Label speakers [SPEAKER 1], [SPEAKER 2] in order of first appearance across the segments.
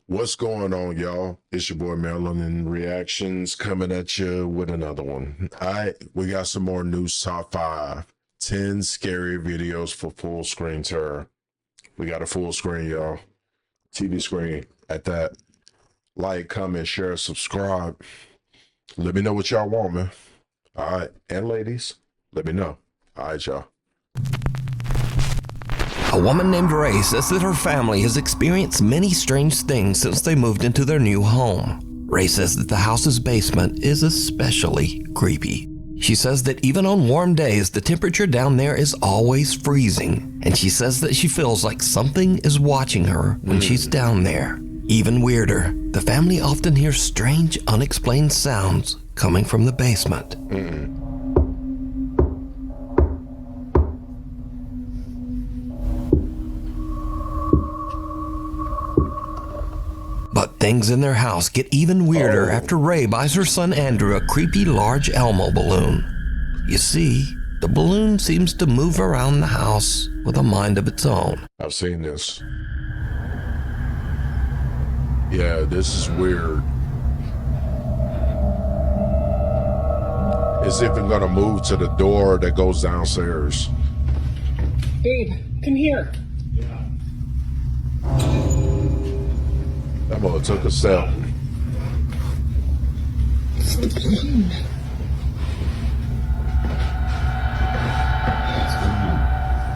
[SPEAKER 1] What's going on, y'all? It's your boy Melanin Reactions coming at you with another one. We got some more news top 5. 10 scary videos for full screen terror. We got a full screen, y'all. TV screen at that. Like, comment, share, subscribe. Let me know what y'all want, man. All right. And ladies, let me know. All right, y'all.
[SPEAKER 2] A woman named Ray says that her family has experienced many strange things since they moved into their new home. Ray says that the house's basement is especially creepy. She says that even on warm days, the temperature down there is always freezing, and she says that she feels like something is watching her when she's down there. Even weirder, the family often hears strange, unexplained sounds coming from the basement. But things in their house get even weirder after Ray buys her son Andrew a creepy large Elmo balloon. You see, the balloon seems to move around the house with a mind of its own.
[SPEAKER 1] I've seen this. Yeah, this is weird. It's even gonna move to the door that goes downstairs.
[SPEAKER 3] Babe, come here.
[SPEAKER 1] That mother took a step.
[SPEAKER 3] It's the balloon.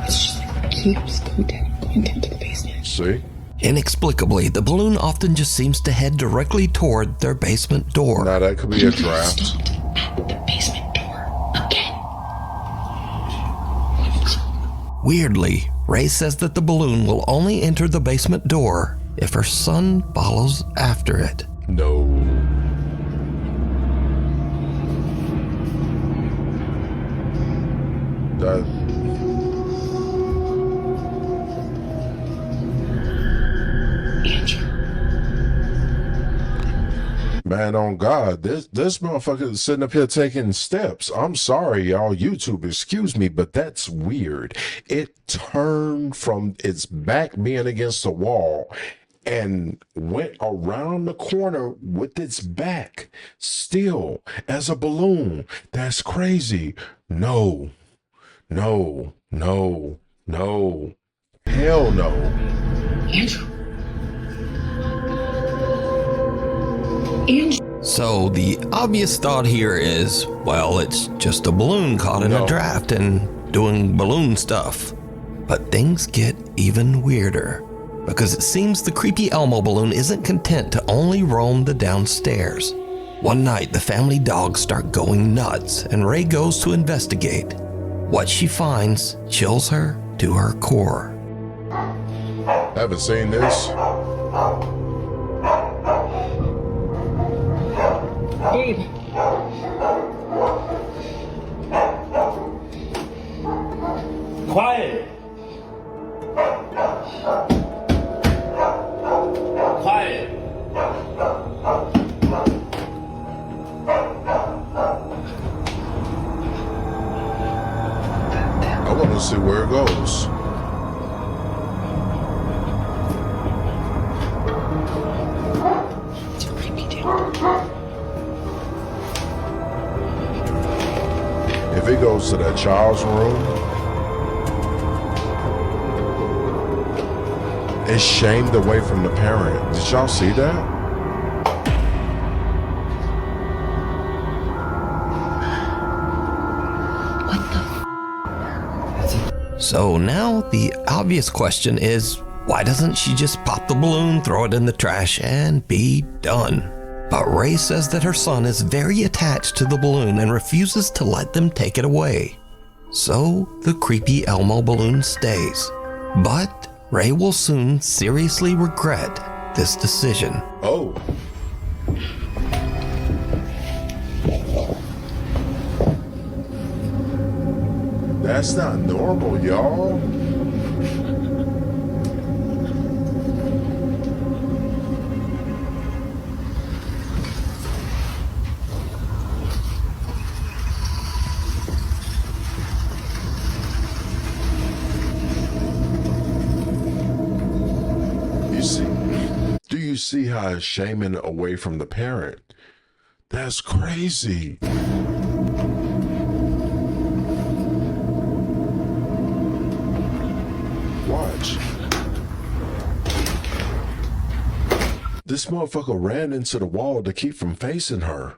[SPEAKER 3] It's just like keeps going down to the basement.
[SPEAKER 1] See?
[SPEAKER 2] Inexplicably, the balloon often just seems to head directly toward their basement door.
[SPEAKER 1] Now that could be a draft.
[SPEAKER 3] Stopped at the basement door again.
[SPEAKER 2] Weirdly, Ray says that the balloon will only enter the basement door if her son follows after it.
[SPEAKER 1] No. That.
[SPEAKER 3] Andrew.
[SPEAKER 1] Man, on God, this motherfucker is sitting up here taking steps. I'm sorry, y'all, YouTube, excuse me, but that's weird. It turned from its back being against the wall and went around the corner with its back still as a balloon. That's crazy. No, no, no, no. Hell no.
[SPEAKER 3] Andrew. Andrew.
[SPEAKER 2] So the obvious thought here is, well, it's just a balloon caught in
[SPEAKER 1] No.
[SPEAKER 2] a draft and doing balloon stuff. But things get even weirder, because it seems the creepy Elmo balloon isn't content to only roam the downstairs. One night, the family dogs start going nuts, and Ray goes to investigate. What she finds chills her to her core.
[SPEAKER 1] Haven't seen this.
[SPEAKER 3] Babe.
[SPEAKER 4] Quiet! Quiet!
[SPEAKER 1] I want to see where it goes.
[SPEAKER 3] It's creepy, dude.
[SPEAKER 1] If it goes to that child's room, it's shamed away from the parent. Did y'all see that?
[SPEAKER 2] So now the obvious question is, why doesn't she just pop the balloon, throw it in the trash, and be done? But Ray says that her son is very attached to the balloon and refuses to let them take it away. So the creepy Elmo balloon stays. But Ray will soon seriously regret this decision.
[SPEAKER 1] Oh. That's not normal, y'all. see how it's shaming away from the parent? That's crazy. Watch. This motherfucker ran into the wall to keep from facing her.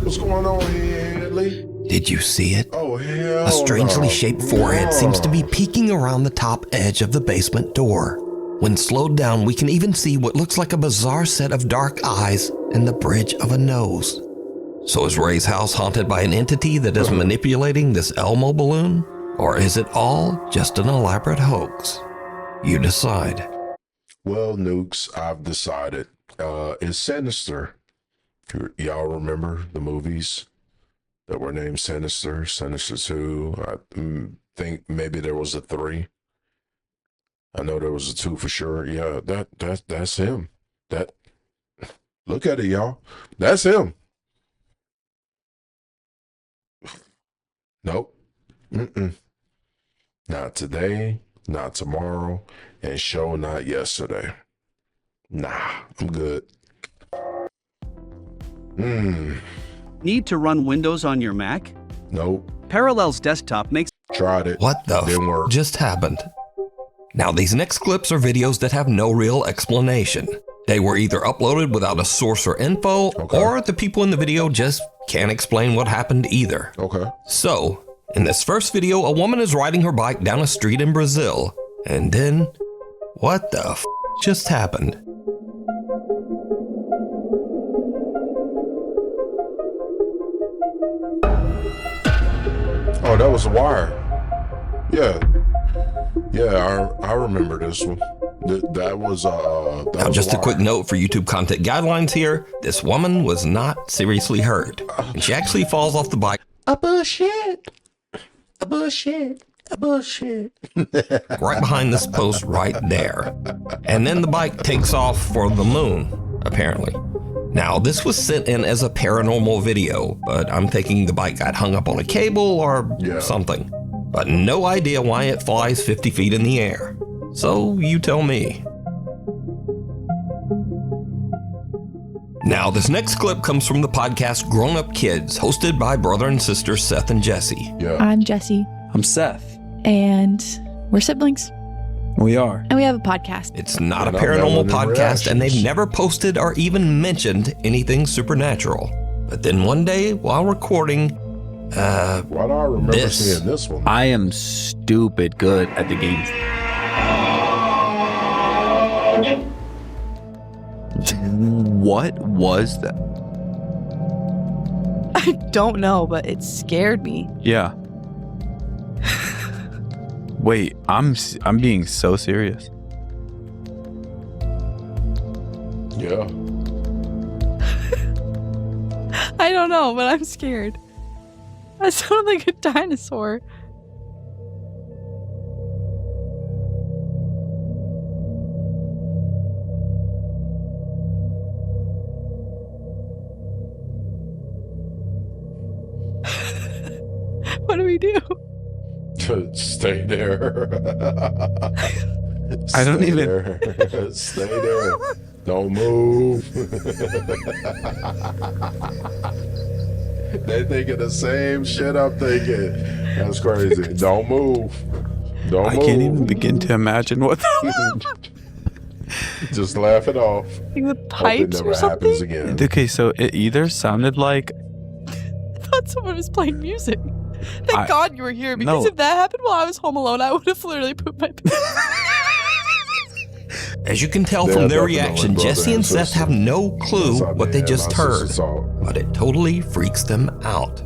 [SPEAKER 1] What's going on here, Hadley?
[SPEAKER 2] Did you see it?
[SPEAKER 1] Oh, hell
[SPEAKER 2] A strangely
[SPEAKER 1] no.
[SPEAKER 2] shaped forehead seems to be peeking around the top edge of the basement door. When slowed down, we can even see what looks like a bizarre set of dark eyes and the bridge of a nose. So is Ray's house haunted by an entity that is manipulating this Elmo balloon? Or is it all just an elaborate hoax? You decide.
[SPEAKER 1] Well, Nukes, I've decided. It's Sinister. Y'all remember the movies that were named Sinister? Sinister 2. I think maybe there was a 3. I know there was a 2 for sure. Yeah, that's him. Look at it, y'all. That's him. Nope. Not today, not tomorrow, and sure not yesterday. Nah, I'm good.
[SPEAKER 4] Need to run Windows on your Mac?
[SPEAKER 1] Nope.
[SPEAKER 4] Parallels Desktop makes
[SPEAKER 1] Tried it.
[SPEAKER 2] What the
[SPEAKER 1] Didn't work.
[SPEAKER 2] just happened? Now, these next clips are videos that have no real explanation. They were either uploaded without a source or info,
[SPEAKER 1] Okay.
[SPEAKER 2] or the people in the video just can't explain what happened either.
[SPEAKER 1] Okay.
[SPEAKER 2] So, in this first video, a woman is riding her bike down a street in Brazil, and then, what the just happened?
[SPEAKER 1] Oh, that was a wire. Yeah. Yeah, I remember this one. That was
[SPEAKER 2] Now, just a quick note for YouTube content guidelines here. This woman was not seriously hurt. And she actually falls off the bike
[SPEAKER 1] A bullshit. A bullshit. A bullshit.
[SPEAKER 2] right behind this post right there. And then the bike takes off for the moon, apparently. Now, this was sent in as a paranormal video, but I'm thinking the bike got hung up on a cable or something. But no idea why it flies 50 feet in the air. So you tell me. Now, this next clip comes from the podcast Grown Up Kids, hosted by brother and sister Seth and Jesse.
[SPEAKER 1] Yeah.
[SPEAKER 5] I'm Jesse,
[SPEAKER 6] I'm Seth.
[SPEAKER 5] and we're siblings,
[SPEAKER 6] We are.
[SPEAKER 5] and we have a podcast.
[SPEAKER 2] It's not a
[SPEAKER 1] Not
[SPEAKER 2] paranormal
[SPEAKER 1] Melanin
[SPEAKER 2] podcast, and they've
[SPEAKER 1] Reactions.
[SPEAKER 2] never posted or even mentioned anything supernatural. But then one day, while recording,
[SPEAKER 1] Why do I remember
[SPEAKER 2] This.
[SPEAKER 1] seeing this one?
[SPEAKER 6] I am stupid good at the game. What was that?
[SPEAKER 5] I don't know, but it scared me.
[SPEAKER 6] Yeah. Wait, I'm being so serious.
[SPEAKER 1] Yeah.
[SPEAKER 5] I don't know, but I'm scared. I sound like a dinosaur. What do we do?
[SPEAKER 1] Stay there.
[SPEAKER 6] I don't
[SPEAKER 1] Stay
[SPEAKER 6] even-
[SPEAKER 1] there. Stay there. Don't move. They thinking the same shit I'm thinking. That's crazy. Don't move. Don't
[SPEAKER 6] I
[SPEAKER 1] move.
[SPEAKER 6] can't even begin to imagine what the
[SPEAKER 1] Just laugh it off.
[SPEAKER 5] Like the
[SPEAKER 1] Hope it
[SPEAKER 5] pipes
[SPEAKER 1] never
[SPEAKER 5] or
[SPEAKER 1] happens
[SPEAKER 5] something?
[SPEAKER 1] again.
[SPEAKER 6] Okay, so it either sounded like
[SPEAKER 5] I thought someone was playing music. Thank
[SPEAKER 6] I-
[SPEAKER 5] God you were here, because
[SPEAKER 6] No.
[SPEAKER 5] if that happened while I was home alone, I would have literally pooped my pants.
[SPEAKER 2] as you can tell
[SPEAKER 1] Yeah,
[SPEAKER 2] from their
[SPEAKER 1] definitely,
[SPEAKER 2] reaction,
[SPEAKER 1] brother
[SPEAKER 2] Jesse and
[SPEAKER 1] and
[SPEAKER 2] Seth
[SPEAKER 1] sister.
[SPEAKER 2] have no clue
[SPEAKER 1] That's how
[SPEAKER 2] what they
[SPEAKER 1] me
[SPEAKER 2] just
[SPEAKER 1] and my
[SPEAKER 2] heard,
[SPEAKER 1] sister talk.
[SPEAKER 2] but it totally freaks them out.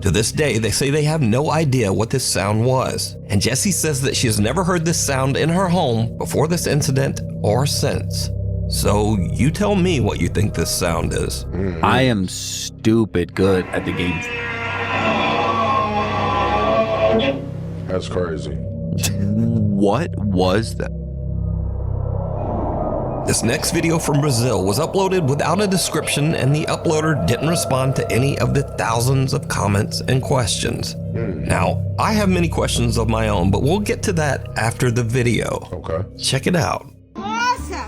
[SPEAKER 2] To this day, they say they have no idea what this sound was. And Jessie says that she has never heard this sound in her home before this incident or since. So you tell me what you think this sound is.
[SPEAKER 6] I am stupid good at the game.
[SPEAKER 1] That's crazy.
[SPEAKER 6] What was that?
[SPEAKER 2] This next video from Brazil was uploaded without a description, and the uploader didn't respond to any of the thousands of comments and questions. Now, I have many questions of my own, but we'll get to that after the video.
[SPEAKER 1] Okay.
[SPEAKER 2] Check it out.
[SPEAKER 7] Nossa!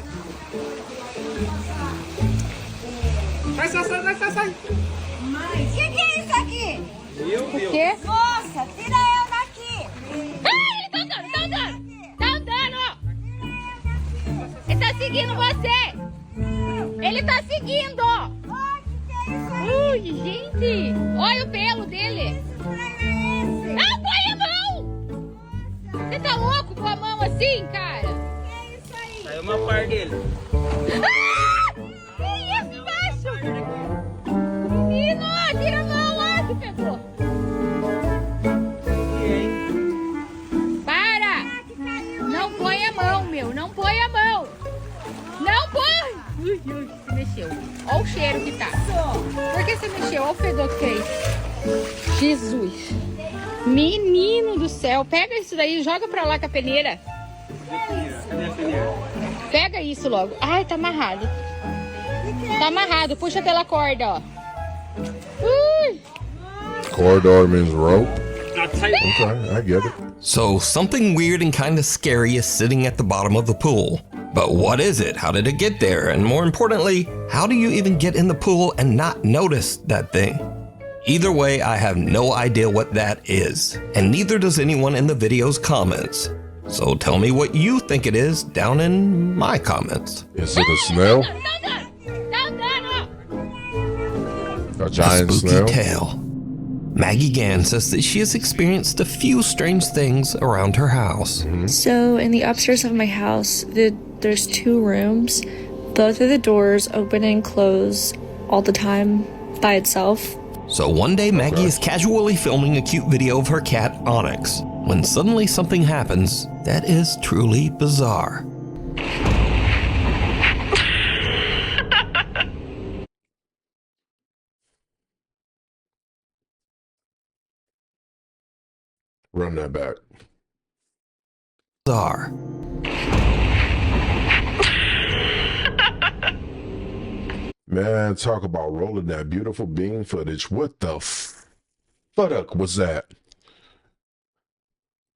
[SPEAKER 7] Sai. Mãe, o que é isso aqui?
[SPEAKER 5] O quê?
[SPEAKER 7] Nossa, tira eu daqui!
[SPEAKER 8] Ai, ele tá andando! Tá andando! Ele tá seguindo você! Ele tá seguindo!
[SPEAKER 7] Ai, que é isso
[SPEAKER 8] Ui, gente! Olha o pelo dele! Não, põe a mão! Você tá louco com a mão assim, cara?
[SPEAKER 7] Que é isso aí?
[SPEAKER 9] Saiu uma par dele.
[SPEAKER 8] Ah! Que isso, baixo? Menino, tira a mão lá que pegou! Para!
[SPEAKER 7] Ah, que caiu!
[SPEAKER 8] Não põe a mão, meu! Não põe a mão! Não põe! Ui, se mexeu. Olha o cheiro que tá. Por que você mexeu? Olha o fedor que fez. Jesus. Menino do céu. Pega isso daí e joga pra lá com a peneira.
[SPEAKER 9] Cadê a peneira?
[SPEAKER 8] Pega isso logo. Ai, tá amarrado. Tá amarrado. Puxa pela corda, ó. Ui.
[SPEAKER 1] Corridor means rope.
[SPEAKER 9] Ah, saiu.
[SPEAKER 1] Okay, I get it.
[SPEAKER 2] So, something weird and kind of scary is sitting at the bottom of the pool. But what is it? How did it get there? And more importantly, how do you even get in the pool and not notice that thing? Either way, I have no idea what that is. And neither does anyone in the video's comments. So tell me what you think it is down in my comments.
[SPEAKER 1] Is it a snail?
[SPEAKER 8] Tá andando, ó.
[SPEAKER 1] A
[SPEAKER 2] A
[SPEAKER 1] giant
[SPEAKER 2] spooky
[SPEAKER 1] snail?
[SPEAKER 2] tale. Maggie Gann says that she has experienced a few strange things around her house.
[SPEAKER 10] So in the upstairs of my house, there's 2 rooms. Both of the doors open and close all the time by itself.
[SPEAKER 2] So one day, Maggie is casually filming a cute video of her cat, Onyx, when suddenly something happens that is truly bizarre.
[SPEAKER 1] Run that back.
[SPEAKER 2] Bizarre.
[SPEAKER 1] Man, talk about rolling that beautiful bean footage. What the fuck was that?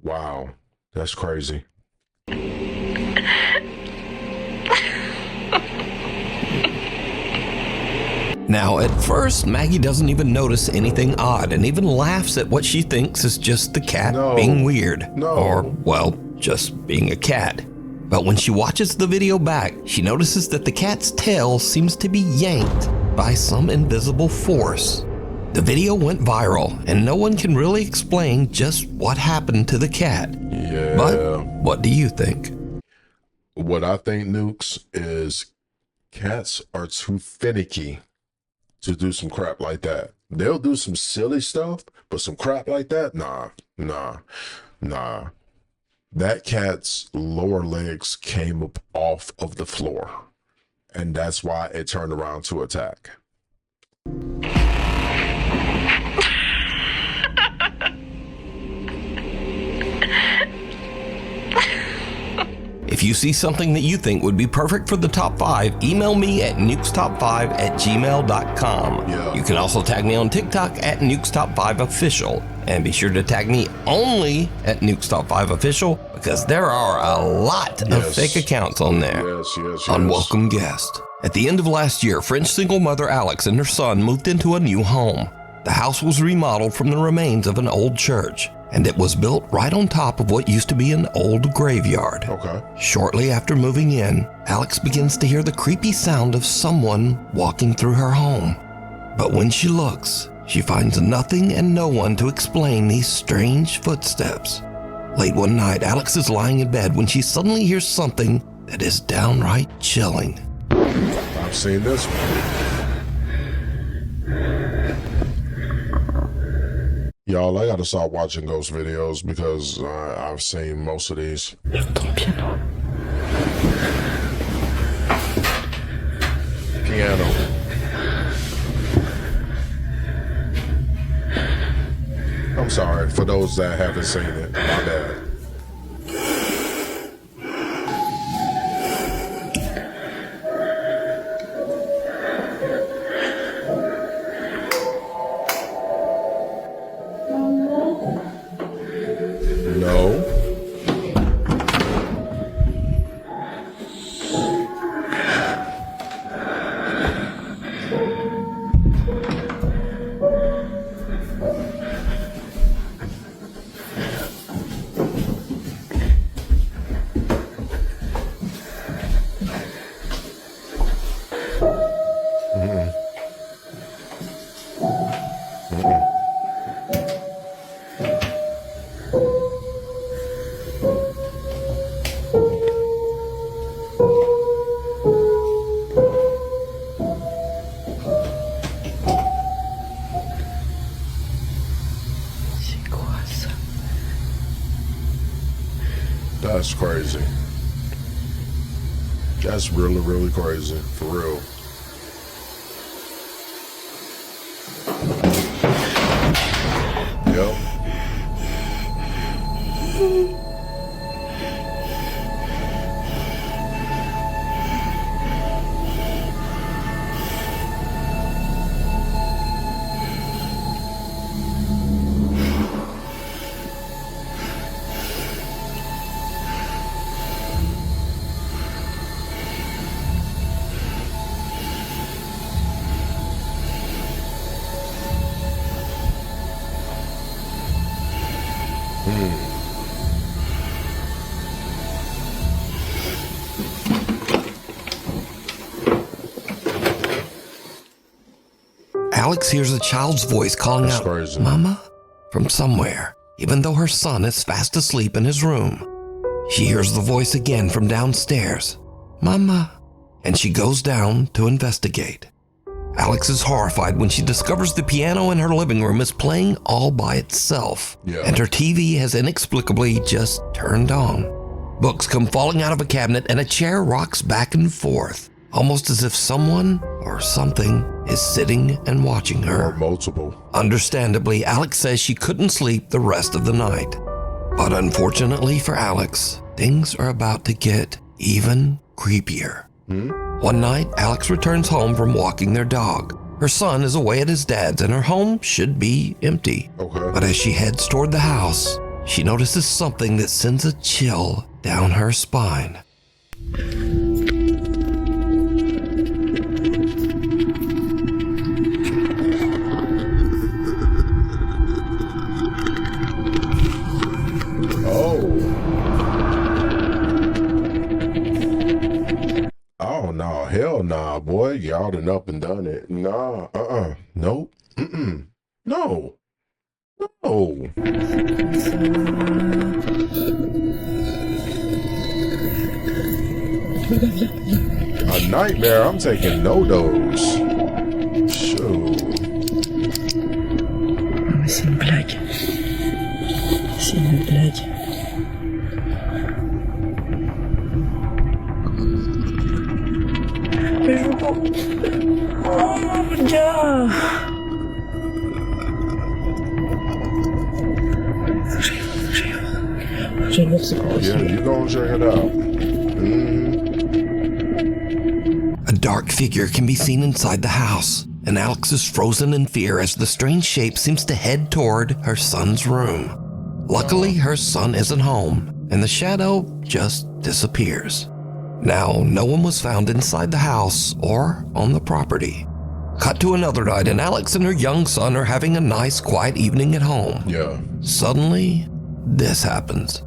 [SPEAKER 1] Wow, that's crazy.
[SPEAKER 2] Now, at first, Maggie doesn't even notice anything odd and even laughs at what she thinks is just the cat
[SPEAKER 1] No.
[SPEAKER 2] being weird.
[SPEAKER 1] No.
[SPEAKER 2] Or, well, just being a cat. But when she watches the video back, she notices that the cat's tail seems to be yanked by some invisible force. The video went viral, and no one can really explain just what happened to the cat.
[SPEAKER 1] Yeah.
[SPEAKER 2] But what do you think?
[SPEAKER 1] What I think, Nukes, is cats are too finicky to do some crap like that. They'll do some silly stuff, but some crap like that, nah. That cat's lower legs came up off of the floor, and that's why it turned around to attack.
[SPEAKER 2] If you see something that you think would be perfect for the top 5, email me at nukestop5@gmail.com.
[SPEAKER 1] Yeah.
[SPEAKER 2] You can also tag me on TikTok at nukestop5official. And be sure to tag me only at nukestop5official because there are a lot of
[SPEAKER 1] Yes.
[SPEAKER 2] fake accounts on there.
[SPEAKER 1] Yes.
[SPEAKER 2] Unwelcome guest. At the end of last year, French single mother Alex and her son moved into a new home. The house was remodeled from the remains of an old church, and it was built right on top of what used to be an old graveyard.
[SPEAKER 1] Okay.
[SPEAKER 2] Shortly after moving in, Alex begins to hear the creepy sound of someone walking through her home. But when she looks, she finds nothing and no one to explain these strange footsteps. Late one night, Alex is lying in bed when she suddenly hears something that is downright chilling.
[SPEAKER 1] I've seen this one. Y'all, I gotta stop watching ghost videos because I've seen most of these. Piano. I'm sorry for those that haven't seen it. My bad. No. That's crazy. That's really, really crazy. For real. Yep.
[SPEAKER 2] Alex hears a child's voice calling
[SPEAKER 1] That's
[SPEAKER 2] out,
[SPEAKER 1] crazy.
[SPEAKER 2] "Mama?" from somewhere, even though her son is fast asleep in his room. She hears the voice again from downstairs, "Mama," and she goes down to investigate. Alex is horrified when she discovers the piano in her living room is playing all by itself,
[SPEAKER 1] Yeah.
[SPEAKER 2] and her TV has inexplicably just turned on. Books come falling out of a cabinet and a chair rocks back and forth, almost as if someone or something is sitting and watching
[SPEAKER 1] Or
[SPEAKER 2] her.
[SPEAKER 1] multiple.
[SPEAKER 2] Understandably, Alex says she couldn't sleep the rest of the night. But unfortunately for Alex, things are about to get even creepier. One night, Alex returns home from walking their dog. Her son is away at his dad's and her home should be empty.
[SPEAKER 1] Okay.
[SPEAKER 2] But as she heads toward the house, she notices something that sends a chill down her spine.
[SPEAKER 1] Oh no, hell nah, boy. Y'all done up and done it. Nah, nope, no, no. A nightmare. I'm taking no dose. Shoot.
[SPEAKER 3] C'est une blague. C'est une blague. Mais je veux pas. Oh mon Dieu. Je vais voir c'est quoi.
[SPEAKER 1] Yeah, you gonna check it out.
[SPEAKER 2] A dark figure can be seen inside the house, and Alex is frozen in fear as the strange shape seems to head toward her son's room. Luckily, her son isn't home, and the shadow just disappears. Now, no one was found inside the house or on the property. Cut to another night, and Alex and her young son are having a nice, quiet evening at home.
[SPEAKER 1] Yeah.
[SPEAKER 2] Suddenly, this happens.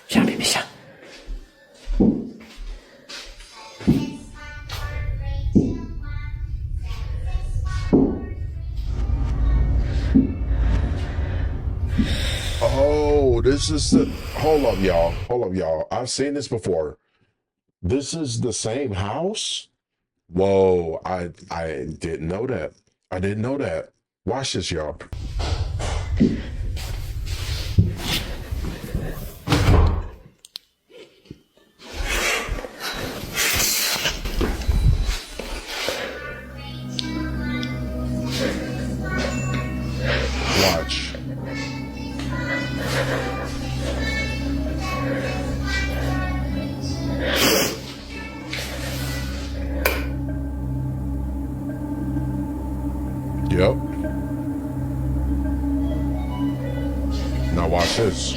[SPEAKER 3] Viens bébé, viens.
[SPEAKER 1] Oh, this is the. Hold up, y'all. Hold up, y'all. I've seen this before. This is the same house? Whoa, I didn't know that. I didn't know that. Watch this, y'all. Watch. Yep. Now watch this.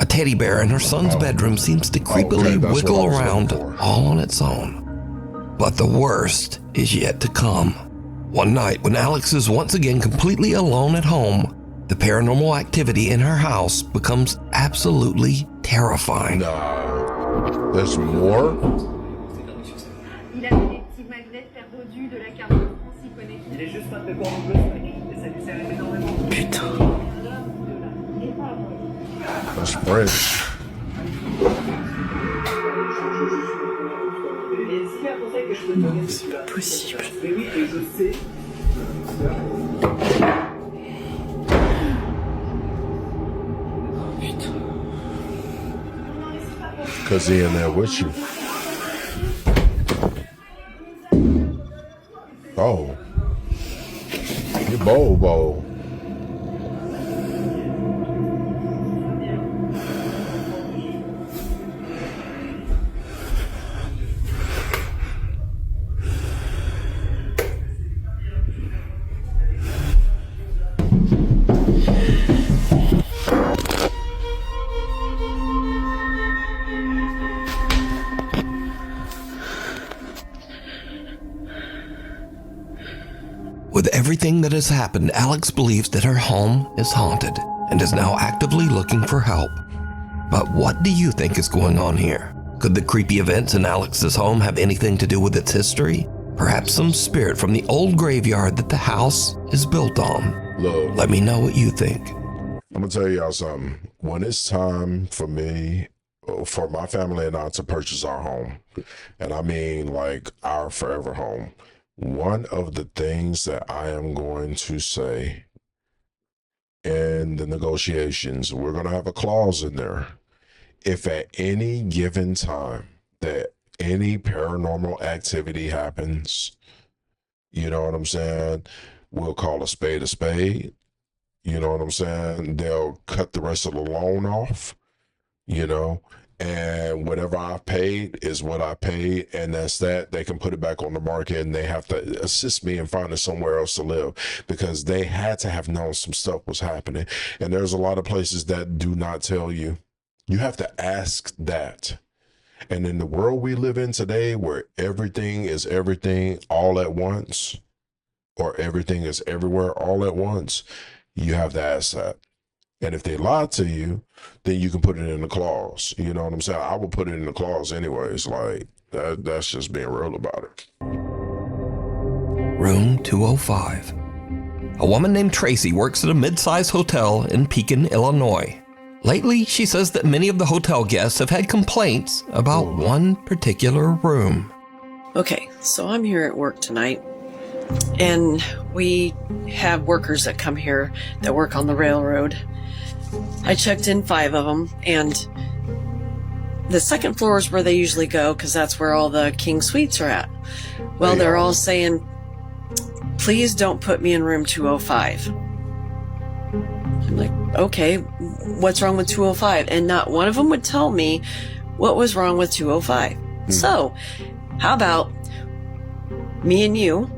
[SPEAKER 2] A teddy bear in her son's bedroom seems to creepily
[SPEAKER 1] okay, that's what
[SPEAKER 2] wiggle
[SPEAKER 1] I was
[SPEAKER 2] around
[SPEAKER 1] looking for.
[SPEAKER 2] all on its own. But the worst is yet to come. One night, when Alex is once again completely alone at home, the paranormal activity in her house becomes absolutely terrifying.
[SPEAKER 1] Nah. There's more?
[SPEAKER 7] Il a des petits magnets perdus de la carte de France, il connaît.
[SPEAKER 9] Il est juste pas fait pour nous et ça lui sert énormément.
[SPEAKER 1] That's French.
[SPEAKER 9] Et s'il y a un conseil que je peux te donner, c'est pas possible. Mais oui, et je sais.
[SPEAKER 1] Cause he in there with you. Oh. You Bobo.
[SPEAKER 2] With everything that has happened, Alex believes that her home is haunted and is now actively looking for help. But what do you think is going on here? Could the creepy events in Alex's home have anything to do with its history? Perhaps some spirit from the old graveyard that the house is built on?
[SPEAKER 1] Look,
[SPEAKER 2] Let me know what you think.
[SPEAKER 1] I'm gonna tell y'all something. When it's time for me, for my family and I to purchase our home, and I mean like our forever home, one of the things that I am going to say in the negotiations, we're going to have a clause in there. If at any given time that any paranormal activity happens, you know what I'm saying? We'll call a spade a spade. You know what I'm saying? They'll cut the rest of the loan off, you know, and whatever I paid is what I paid, and that's that. They can put it back on the market, and they have to assist me in finding somewhere else to live, because they had to have known some stuff was happening. And there's a lot of places that do not tell you. You have to ask that. And in the world we live in today, where everything is everything all at once, or everything is everywhere all at once, you have to ask that. And if they lie to you, then you can put it in the clause. You know what I'm saying? I will put it in the clause anyways. Like, that's just being real about it.
[SPEAKER 2] Room 205. A woman named Tracy works at a mid-sized hotel in Pekin, Illinois. Lately, she says that many of the hotel guests have had complaints about one particular room.
[SPEAKER 11] Okay, so I'm here at work tonight, and we have workers that come here that work on the railroad. I checked in 5 of them, and the second floor is where they usually go because that's where all the king suites are at. Well, they're all saying, please don't put me in room 205. I'm like, okay, what's wrong with 205? And not one of them would tell me what was wrong with 205. So, how about me and you,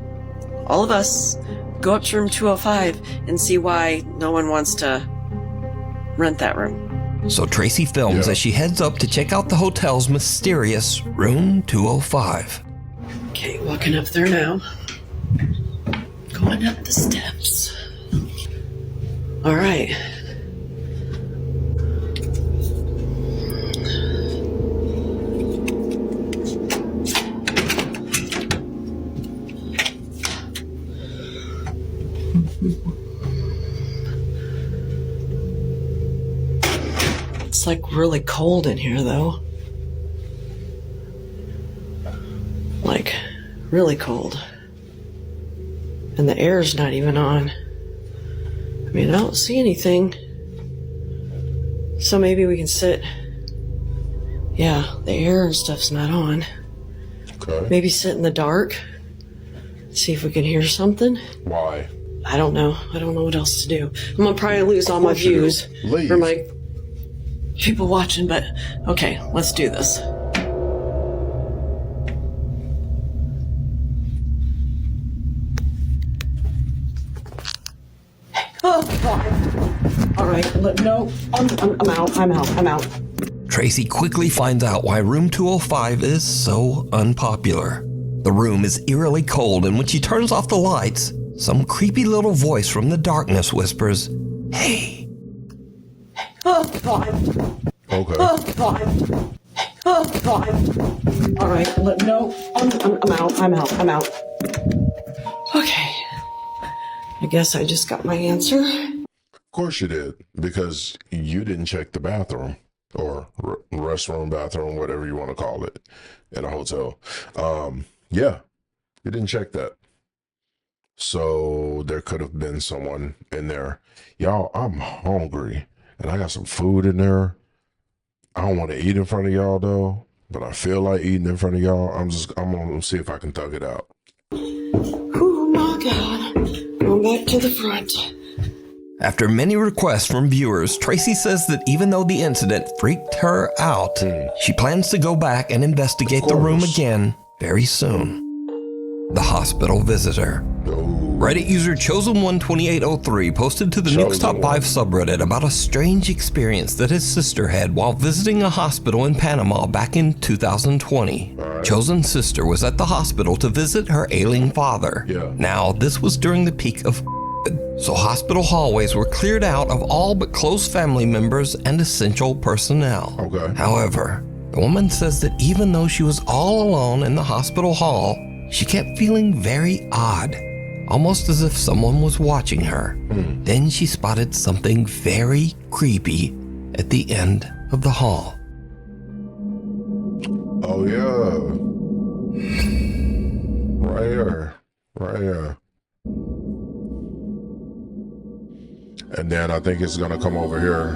[SPEAKER 11] all of us, go up to room 205 and see why no one wants to rent that room.
[SPEAKER 2] So Tracy films as she heads up to check out the hotel's mysterious room 205.
[SPEAKER 11] Okay, walking up there now. Going up the steps. All right. like really cold in here, though. Like, really cold. And the air's not even on. I mean, I don't see anything. So maybe we can sit. Yeah, the air and stuff's not on.
[SPEAKER 1] Okay.
[SPEAKER 11] Maybe sit in the dark. See if we can hear something.
[SPEAKER 1] Why?
[SPEAKER 11] I don't know. I don't know what else to do. I'm gonna probably lose all my views for my people watching, but okay, let's do this. Oh, God. All right, no, I'm out.
[SPEAKER 2] Tracy quickly finds out why room 205 is so unpopular. The room is eerily cold, and when she turns off the lights, some creepy little voice from the darkness whispers, "Hey."
[SPEAKER 11] Oh, God.
[SPEAKER 1] Okay.
[SPEAKER 11] Oh, God. Oh, God. All right, no, I'm out. Okay. I guess I just got my answer.
[SPEAKER 1] Of course you did, because you didn't check the bathroom or restroom, bathroom, whatever you want to call it in a hotel. Yeah, you didn't check that. So there could have been someone in there. Y'all, I'm hungry and I got some food in there. I don't want to eat in front of y'all though, but I feel like eating in front of y'all. I'm gonna see if I can thug it out.
[SPEAKER 11] Oh my God. Going back to the front.
[SPEAKER 2] After many requests from viewers, Tracy says that even though the incident freaked her out, she plans to go back and investigate the room again very soon. The hospital visitor. Reddit user Chosen12803 posted to the Nukes Top 5 subreddit about a strange experience that his sister had while visiting a hospital in Panama back in 2020. Chosen's sister was at the hospital to visit her ailing father. Now, this was during the peak of so hospital hallways were cleared out of all but close family members and essential personnel. However, the woman says that even though she was all alone in the hospital hall, she kept feeling very odd, almost as if someone was watching her. Then she spotted something very creepy at the end of the hall.
[SPEAKER 1] Oh yeah. Right here. And then I think it's gonna come over here.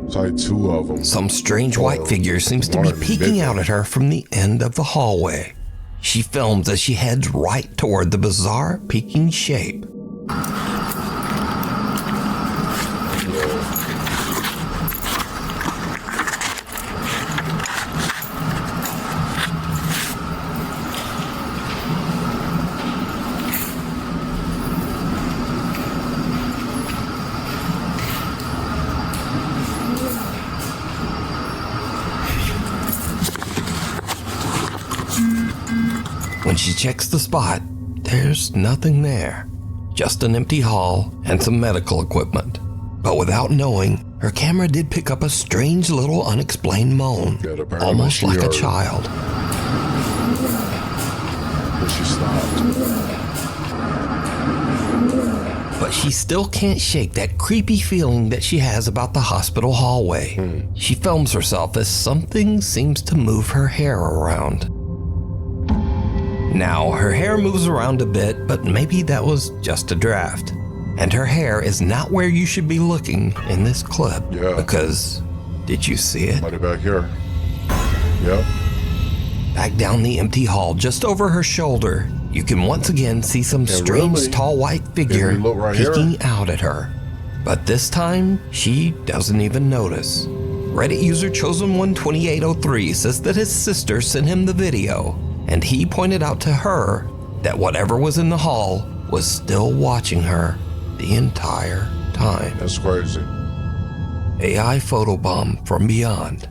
[SPEAKER 1] It's like two of them.
[SPEAKER 2] Some strange white figure seems to be peeking out at her from the end of the hallway. She films as she heads right toward the bizarre peeking shape. When she checks the spot, there's nothing there. Just an empty hall and some medical equipment. But without knowing, her camera did pick up a strange little unexplained moan, almost like a child.
[SPEAKER 1] But she stopped.
[SPEAKER 2] But she still can't shake that creepy feeling that she has about the hospital hallway. She films herself as something seems to move her hair around. Now, her hair moves around a bit, but maybe that was just a draft. And her hair is not where you should be looking in this clip.
[SPEAKER 1] Yeah.
[SPEAKER 2] Because, did you see it?
[SPEAKER 1] Somebody back here. Yep.
[SPEAKER 2] Back down the empty hall, just over her shoulder, you can once again see some strange tall white figure peeking out at her. But this time, she doesn't even notice. Reddit user Chosen12803 says that his sister sent him the video, and he pointed out to her that whatever was in the hall was still watching her the entire time.
[SPEAKER 1] That's crazy.
[SPEAKER 2] AI photobomb from beyond.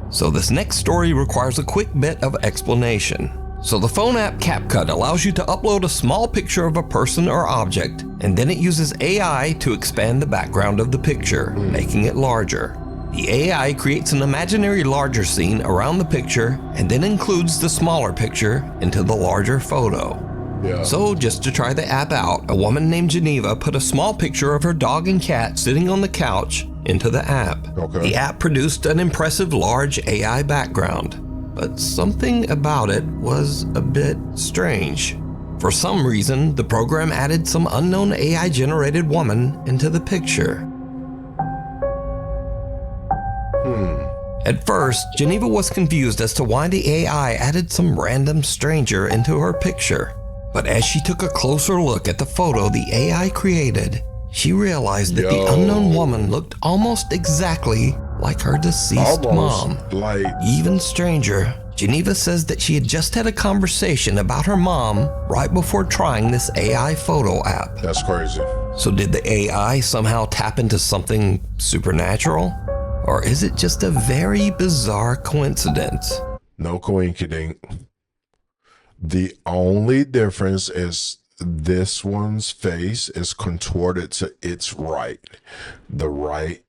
[SPEAKER 2] So this next story requires a quick bit of explanation. So the phone app CapCut allows you to upload a small picture of a person or object, and then it uses AI to expand the background of the picture, making it larger. The AI creates an imaginary larger scene around the picture and then includes the smaller picture into the larger photo.
[SPEAKER 1] Yeah.
[SPEAKER 2] So, just to try the app out, a woman named Geneva put a small picture of her dog and cat sitting on the couch into the app.
[SPEAKER 1] Okay.
[SPEAKER 2] The app produced an impressive large AI background, but something about it was a bit strange. For some reason, the program added some unknown AI-generated woman into the picture. At first, Geneva was confused as to why the AI added some random stranger into her picture. But as she took a closer look at the photo the AI created, she realized that the unknown woman looked almost exactly like her deceased mom.
[SPEAKER 1] Like,
[SPEAKER 2] Even stranger, Geneva says that she had just had a conversation about her mom right before trying this AI photo app.
[SPEAKER 1] that's crazy.
[SPEAKER 2] So did the AI somehow tap into something supernatural? Or is it just a very bizarre coincidence?
[SPEAKER 1] No coincidence. The only difference is this one's face is contorted to its right. The right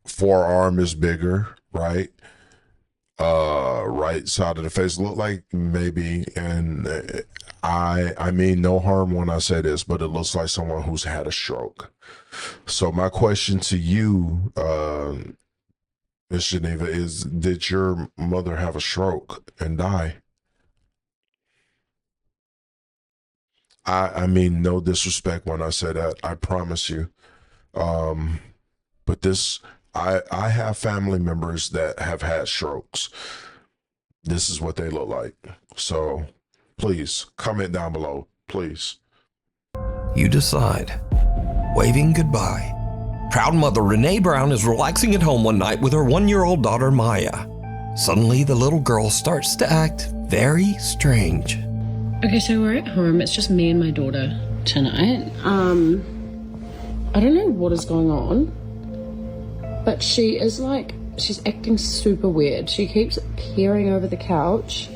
[SPEAKER 1] forearm is bigger, right? Right side of the face look like maybe, and I mean no harm when I say this, but it looks like someone who's had a stroke. So my question to you, Miss Geneva, is did your mother have a stroke and die? I mean no disrespect when I say that, I promise you. But this, I have family members that have had strokes. This is what they look like. So please comment down below, please.
[SPEAKER 2] You decide. Waving goodbye. Proud mother Renee Brown is relaxing at home one night with her 1-year-old daughter Maya. Suddenly, the little girl starts to act very strange.
[SPEAKER 12] Okay, so we're at home. It's just me and my daughter tonight. I don't know what is going on, but she is like, she's acting super weird. She keeps peering over the couch,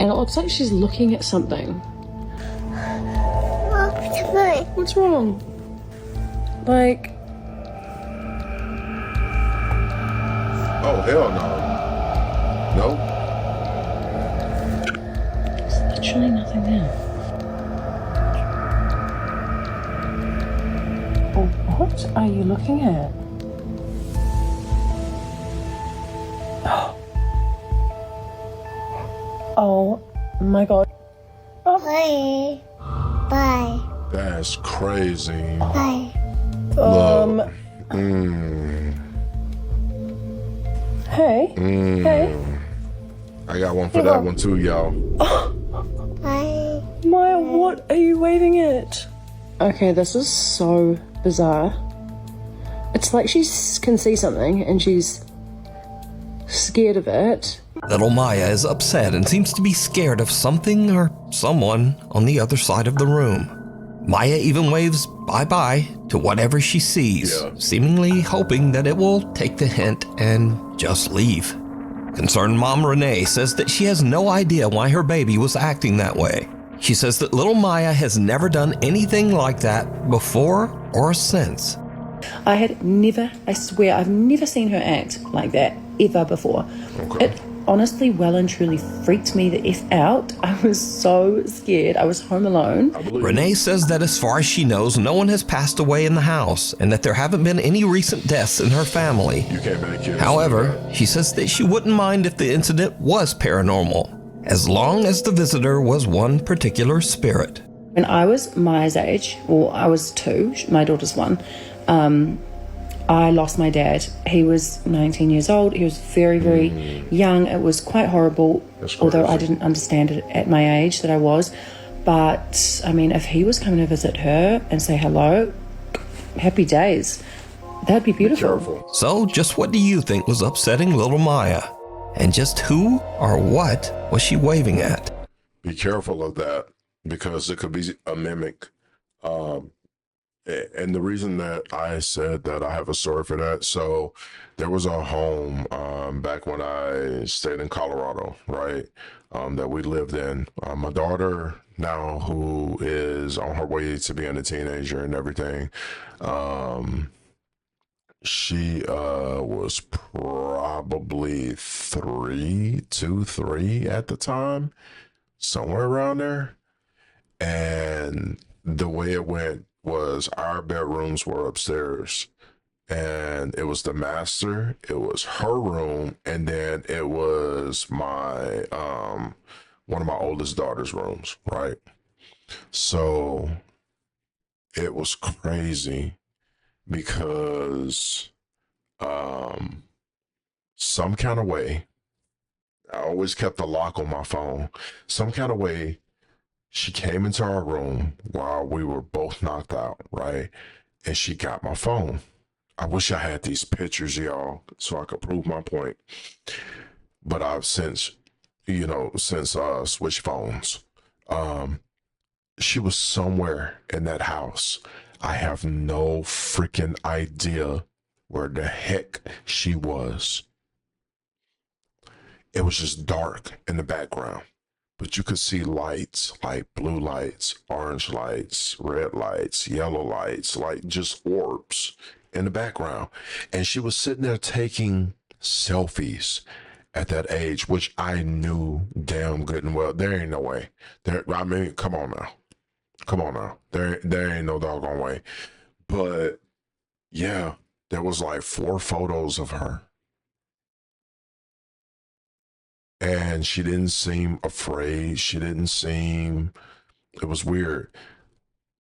[SPEAKER 12] and it looks like she's looking at something. What's wrong? Like...
[SPEAKER 1] Oh, hell no. Nope.
[SPEAKER 12] There's literally nothing there. What are you looking at? Oh my god.
[SPEAKER 13] Bye. Bye.
[SPEAKER 1] That's crazy.
[SPEAKER 13] Bye.
[SPEAKER 1] Look.
[SPEAKER 12] Hey. Hey.
[SPEAKER 1] I got one for that one too, y'all.
[SPEAKER 13] Bye.
[SPEAKER 12] Maya, what are you waving at? Okay, this is so bizarre. It's like she can see something and she's scared of it.
[SPEAKER 2] Little Maya is upset and seems to be scared of something or someone on the other side of the room. Maya even waves bye-bye to whatever she sees, seemingly hoping that it will take the hint and just leave. Concerned mom Renee says that she has no idea why her baby was acting that way. She says that little Maya has never done anything like that before or since.
[SPEAKER 12] I had never, I swear, I've never seen her act like that ever before.
[SPEAKER 1] Okay.
[SPEAKER 12] It honestly well and truly freaked me the F out. I was so scared. I was home alone.
[SPEAKER 2] Renee says that as far as she knows, no one has passed away in the house and that there haven't been any recent deaths in her family.
[SPEAKER 1] You can't make kids.
[SPEAKER 2] However, she says that she wouldn't mind if the incident was paranormal, as long as the visitor was one particular spirit.
[SPEAKER 12] When I was Maya's age, well, I was 2, my daughter's 1, I lost my dad. He was 19 years old. He was very, very young. It was quite horrible, although I didn't understand it at my age that I was. But, I mean, if he was coming to visit her and say hello, happy days. That'd be beautiful.
[SPEAKER 2] So, just what do you think was upsetting little Maya? And just who or what was she waving at?
[SPEAKER 1] Be careful of that, because it could be a mimic. And the reason that I said that I have a story for that, so there was a home back when I stayed in Colorado, right, that we lived in. My daughter now, who is on her way to being a teenager and everything, she was probably 3 at the time, somewhere around there. And the way it went was our bedrooms were upstairs, and it was the master, it was her room, and then it was my one of my oldest daughter's rooms, right? So it was crazy because some kind of way, I always kept a lock on my phone. Some kind of way, she came into our room while we were both knocked out, right? And she got my phone. I wish I had these pictures, y'all, so I could prove my point. But I've since switched phones. She was somewhere in that house. I have no freaking idea where the heck she was. It was just dark in the background, but you could see lights, like blue lights, orange lights, red lights, yellow lights, like just orbs in the background. And she was sitting there taking selfies at that age, which I knew damn good and well, there ain't no way. Come on now. There ain't no doggone way. But yeah, there was like 4 photos of her. And she didn't seem afraid. It was weird.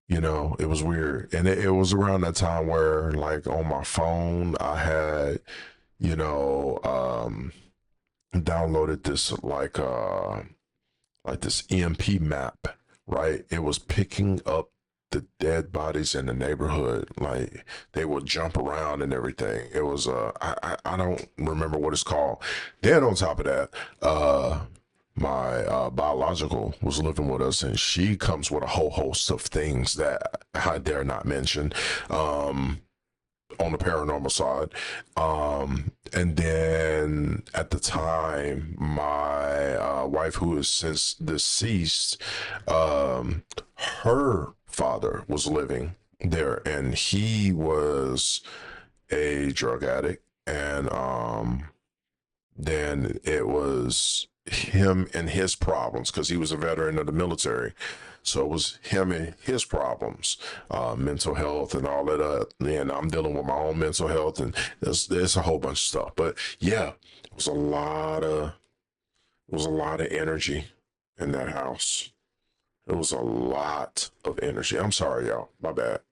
[SPEAKER 1] It was weird. And it was around that time where, like, on my phone, I had, downloaded this, like this EMP map, right? It was picking up the dead bodies in the neighborhood. Like, they would jump around and everything. It was I don't remember what it's called. Then on top of that, my biological was living with us, and she comes with a whole host of things that I dare not mention on the paranormal side. And then at the time, my wife, who is since deceased, her father was living there, and he was a drug addict. And then it was him and his problems, because he was a veteran of the military. So it was him and his problems, mental health and all that. And I'm dealing with my own mental health, and there's a whole bunch of stuff. But yeah, it was a lot of energy in that house. It was a lot of energy. I'm sorry, y'all. My bad.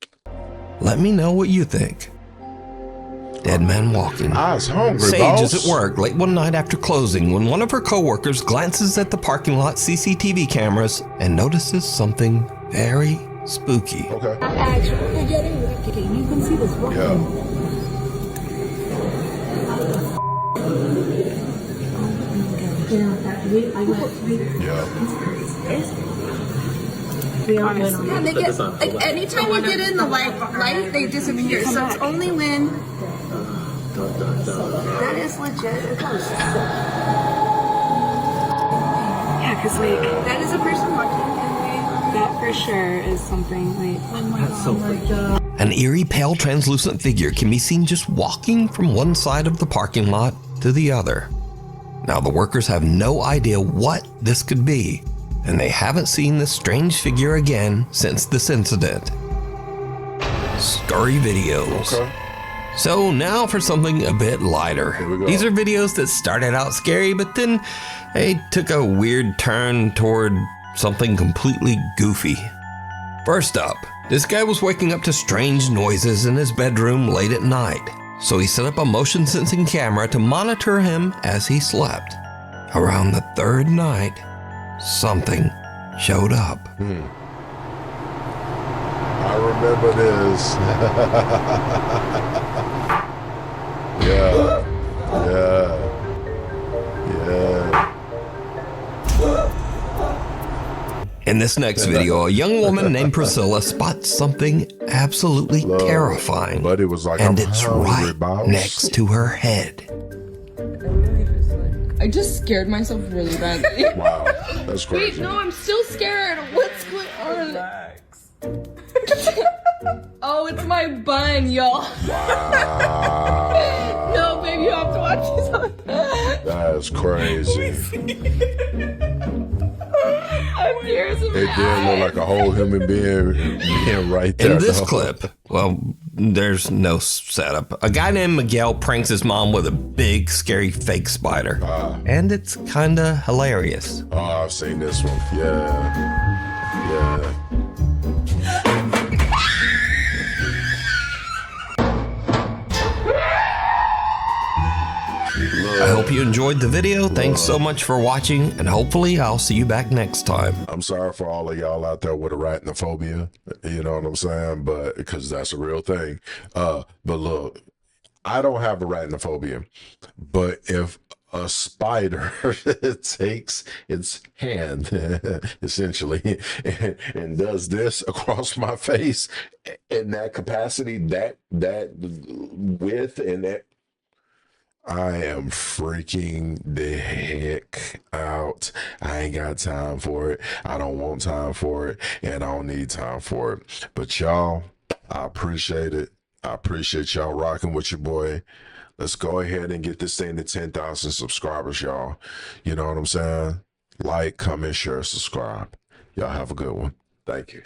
[SPEAKER 2] Let me know what you think. Dead man walking.
[SPEAKER 1] I was hungry,
[SPEAKER 2] Sage
[SPEAKER 1] boss.
[SPEAKER 2] is at work late one night after closing when one of her coworkers glances at the parking lot CCTV cameras and notices something very spooky.
[SPEAKER 1] Okay.
[SPEAKER 9] You can see this one.
[SPEAKER 7] Yeah, they get, like, anytime you get in the light, they disappear. So it's only when. That is legit.
[SPEAKER 3] Yeah, because, like,
[SPEAKER 7] That is a person walking.
[SPEAKER 3] that for sure is something, like,
[SPEAKER 6] That's so freaky.
[SPEAKER 2] An eerie, pale, translucent figure can be seen just walking from one side of the parking lot to the other. Now, the workers have no idea what this could be, and they haven't seen this strange figure again since this incident. Scary videos.
[SPEAKER 1] Okay.
[SPEAKER 2] So now for something a bit lighter.
[SPEAKER 1] Here we go.
[SPEAKER 2] These are videos that started out scary, but then they took a weird turn toward something completely goofy. First up, this guy was waking up to strange noises in his bedroom late at night, so he set up a motion sensing camera to monitor him as he slept. Around the 3rd night, something showed up.
[SPEAKER 1] I remember this. Yeah.
[SPEAKER 2] In this next video, a young woman named Priscilla spots something absolutely terrifying,
[SPEAKER 1] But it was like,
[SPEAKER 2] and
[SPEAKER 1] I'm
[SPEAKER 2] it's
[SPEAKER 1] hungry,
[SPEAKER 2] right
[SPEAKER 1] boss.
[SPEAKER 2] next to her head.
[SPEAKER 3] I just scared myself really badly.
[SPEAKER 1] Wow, that's crazy.
[SPEAKER 3] Wait, no, I'm still scared. What's going on? Relax. Oh, it's my bun, y'all.
[SPEAKER 1] Wow.
[SPEAKER 3] No, babe, you have to watch this.
[SPEAKER 1] That's crazy.
[SPEAKER 3] I
[SPEAKER 1] It did look like a whole human being right there.
[SPEAKER 2] In this
[SPEAKER 1] though.
[SPEAKER 2] clip, well, there's no setup. A guy named Miguel pranks his mom with a big, scary fake spider. And it's kinda hilarious.
[SPEAKER 1] Oh, I've seen this one. Yeah.
[SPEAKER 2] I hope you enjoyed the video. Thanks so much for watching, and hopefully I'll see you back next time.
[SPEAKER 1] I'm sorry for all of y'all out there with arachnophobia. You know what I'm saying? But because that's a real thing. But look, I don't have arachnophobia. But if a spider takes its hand, essentially, and does this across my face in that capacity, that width and that, I am freaking the heck out. I ain't got time for it. I don't want time for it, and I don't need time for it. But y'all, I appreciate it. I appreciate y'all rocking with your boy. Let's go ahead and get this thing to 10,000 subscribers, y'all. You know what I'm saying? Like, comment, share, subscribe. Y'all have a good one. Thank you.